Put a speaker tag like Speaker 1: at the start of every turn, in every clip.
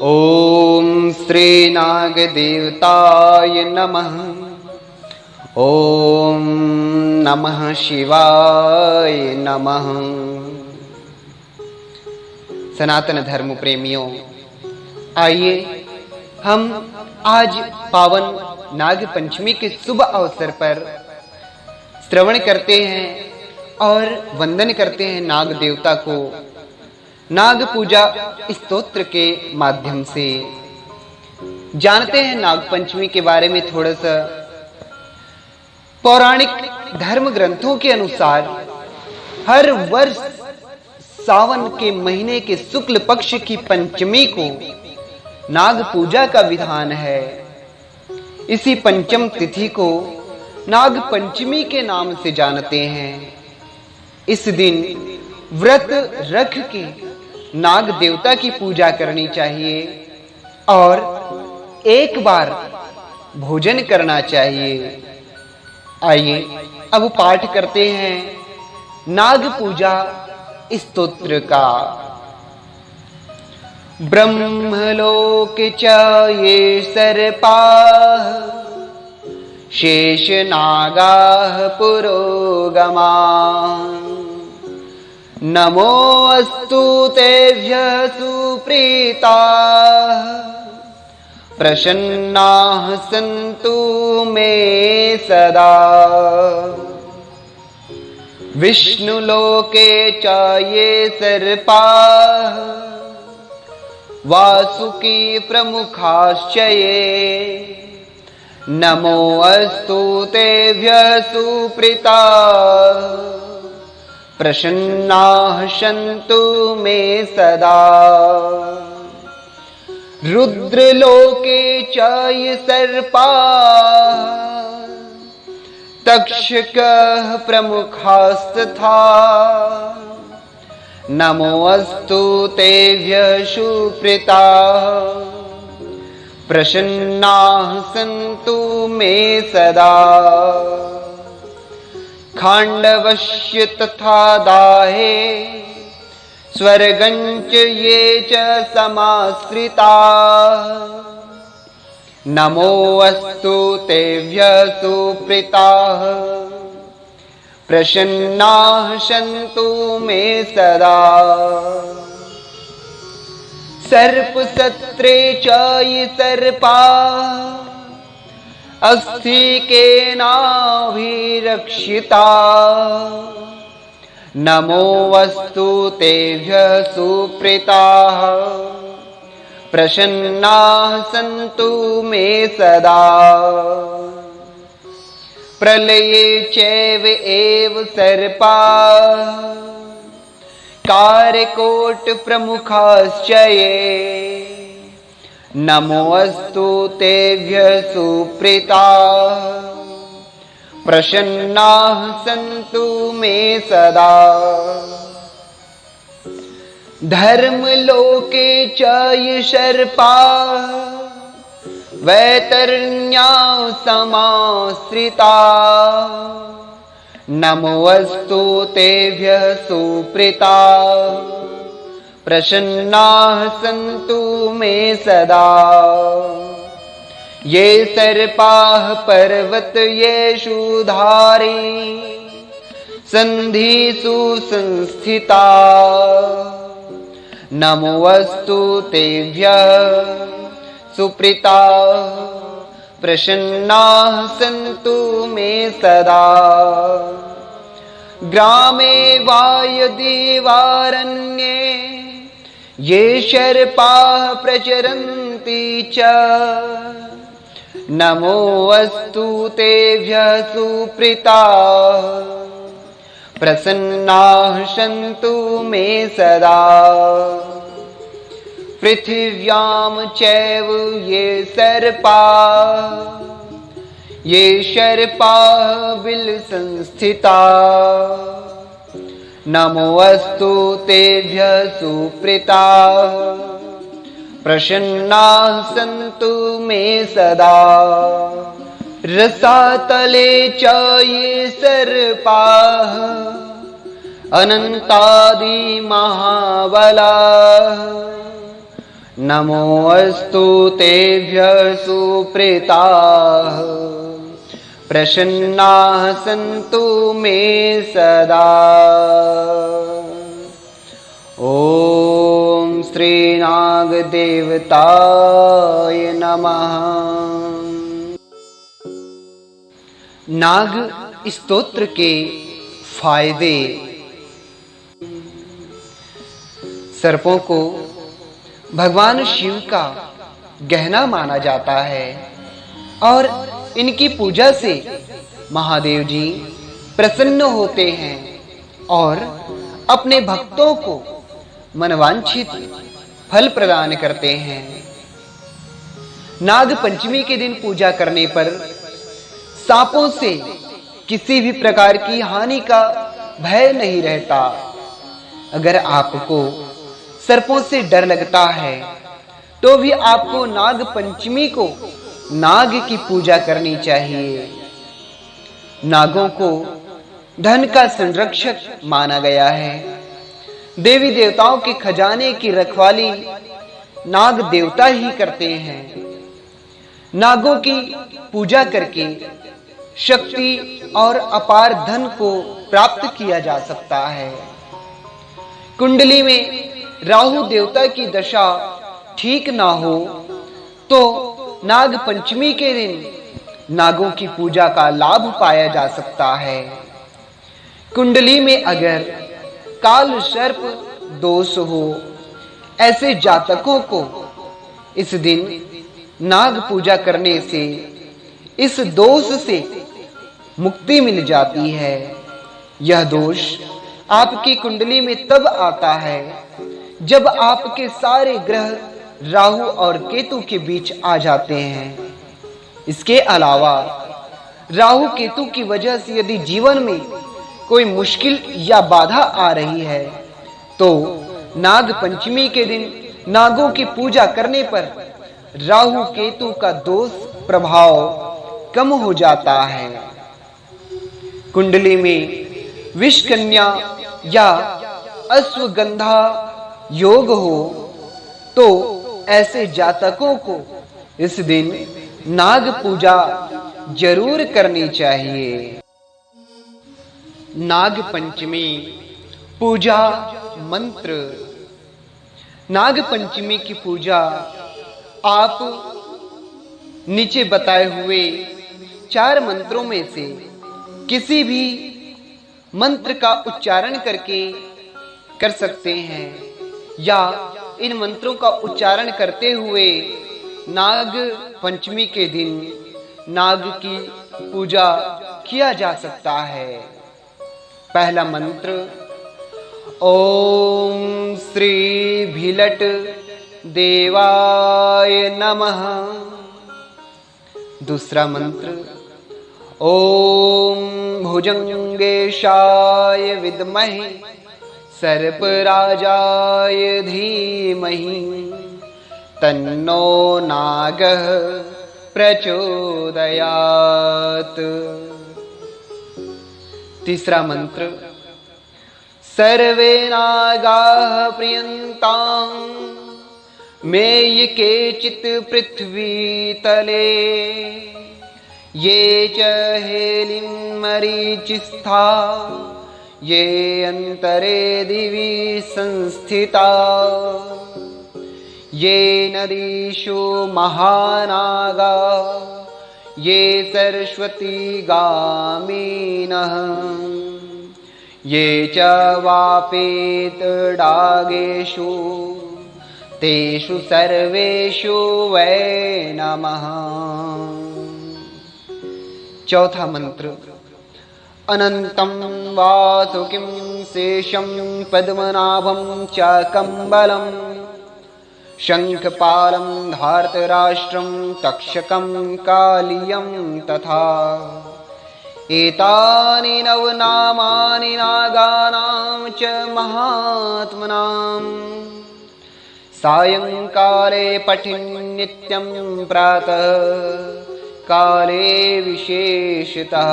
Speaker 1: ओम श्री नागदेवताय नमः। ओम नमः शिवाय नमः। सनातन धर्म प्रेमियों, आइए हम आज पावन नाग पंचमी के शुभ अवसर पर श्रवण करते हैं और वंदन करते हैं नाग देवता को नाग पूजा स्तोत्र के माध्यम से। जानते हैं नाग पंचमी के बारे में थोड़ा सा। पौराणिक धर्म ग्रंथों के अनुसार हर वर्ष सावन के महीने के शुक्ल पक्ष की पंचमी को नाग पूजा का विधान है। इसी पंचम तिथि को नाग पंचमी के नाम से जानते हैं। इस दिन व्रत रख के नाग देवता की पूजा करनी चाहिए और एक बार भोजन करना चाहिए। आइए अब पाठ करते हैं नाग पूजा स्तोत्र का। ब्रह्मलोक च ये सर्पाः शेषनागाः पुरोगमाः नमोऽस्तु तेभ्यः सुप्रीताः प्रसन्नाः सन्तु मे सदा। विष्णुलोके च ये सर्पाः वासुकी प्रमुखाश्च ये नमोऽस्तु तेभ्यः सुप्रीताः प्रसन्नाः सन्तु मे सदा। रुद्रलोके च ये सर्पाः तक्षकः प्रमुखास्तथा नमोऽस्तु तेभ्यः सुप्रीताः प्रसन्नाः सन्तु मे सदा। खांडवस्य तथा दाहे स्वर्गञ्च ये च समाश्रिताः नमोऽस्तु तेभ्यः सुप्रीताः प्रसन्नाः सन्तु मे सदा। सर्पसत्रे च ये सर्पाः अस्थिकेनाभिरक्षिता नमोऽस्तु तेभ्यः सुप्रीताः प्रसन्नाः सन्तु मे सदा। प्रलये चैव एव सर्पाः कार्यकोट प्रमुखाश्च ये नमोऽस्तु तेभ्यः सुप्रीताः प्रसन्नाः सन्तु मे सदा। धर्मलोके च ये सर्पाः वैतरण्याः समाश्रिताः नमोऽस्तु तेभ्यः सुप्रीताः प्रसन्नाः सन्तु मे सदा। ये सर्पाः पर्वत येषु धारी सन्धिषु संस्थिताः नमोऽस्तु तेभ्यः सुप्रीताः प्रसन्नाः सन्तु मे सदा। ग्रामे वा यदि वारण्ये ये सर्पाः प्रचरन्ति च नमोऽस्तु तेभ्यः सुप्रीताः प्रसन्नाः सन्तु मे सदा। पृथिव्यां चैव ये सर्पाः बिलसंस्थिताः नमोऽस्तु तेभ्यः सुप्रीताः प्रसन्नाः सन्तु मे सदा। रसातले च ये सर्पाः अनन्तादि महाबलाः नमोऽस्तु तेभ्यः सुप्रीताः प्रसन्नाः सन्तु मे सदा। ॐ श्रीनागदेवताय नमः। नाग स्तोत्र के फायदे। सर्पों को भगवान शिव का गहना माना जाता है और इनकी पूजा से महादेव जी प्रसन्न होते हैं और अपने भक्तों को मनवांछित फल प्रदान करते हैं। नाग पंचमी के दिन पूजा करने पर सांपों से किसी भी प्रकार की हानि का भय नहीं रहता। अगर आपको सर्पों से डर लगता है तो भी आपको नाग पंचमी को नाग की पूजा करनी चाहिए। नागों को धन का संरक्षक माना गया है। देवी देवताओं के खजाने की रखवाली नाग देवता ही करते हैं। नागों की पूजा करके शक्ति और अपार धन को प्राप्त किया जा सकता है। कुंडली में राहु देवता की दशा ठीक ना हो तो नाग पंचमी के दिन नागों की पूजा का लाभ पाया जा सकता है। कुंडली में अगर काल सर्प दोष हो, ऐसे जातकों को इस दिन नाग पूजा करने से इस दोष से मुक्ति मिल जाती है। यह दोष आपकी कुंडली में तब आता है जब आपके सारे ग्रह राहु और केतु के बीच आ जाते हैं। इसके अलावा राहु केतु की वजह से यदि जीवन में कोई मुश्किल या बाधा आ रही है तो नाग पंचमी के दिन नागों की पूजा करने पर राहु केतु का दोष प्रभाव कम हो जाता है। कुंडली में विषकन्या या अश्वगंधा योग हो तो ऐसे जातकों को इस दिन नाग पूजा जरूर करनी चाहिए। नाग पंचमी पूजा मंत्र। नाग पंचमी की पूजा आप नीचे बताए हुए 4 मंत्रों में से किसी भी मंत्र का उच्चारण करके कर सकते हैं या इन मंत्रों का उच्चारण करते हुए नाग पंचमी के दिन नाग की पूजा किया जा सकता है। पहला मंत्र ओम श्री भीलट देवाय नमः। दूसरा मंत्र ओम भुजंगेशाय विद्महे सर्पराजाय धीमहि तन्नो नागः प्रचोदयात्। तीसरा मंत्र सर्वे नागाः प्रियन्तां मे ये केचित् पृथ्वी तले ये च हेलिं मरीचिस्था ये अंतरे दिवि संस्थिता ये नदीषु महानागा ये सरस्वती गामिनः ये च वापेतडागेषु तेषु सर्वेषु वै नमः। चौथा मंत्र अनंतं वासुकिं शेषं पद्मनाभं च कम्बलं शंखपालं धार्तराष्ट्रं तक्षकं कालियं तथा एतानि नवनामानि नागानां च महात्मनां सायंकाले पठिन्नित्यं प्रातः काले विशेषतः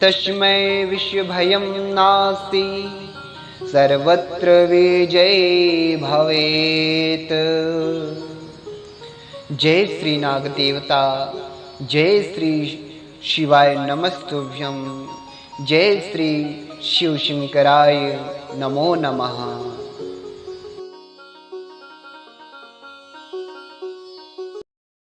Speaker 1: तस्मै विश्वभयं नास्ति सर्वत्र विजयी भवेत्। जय श्री नाग देवता, जय श्री शिवाय नमस्तुभ्यं, जय श्री शिव शंकराय नमो नमः।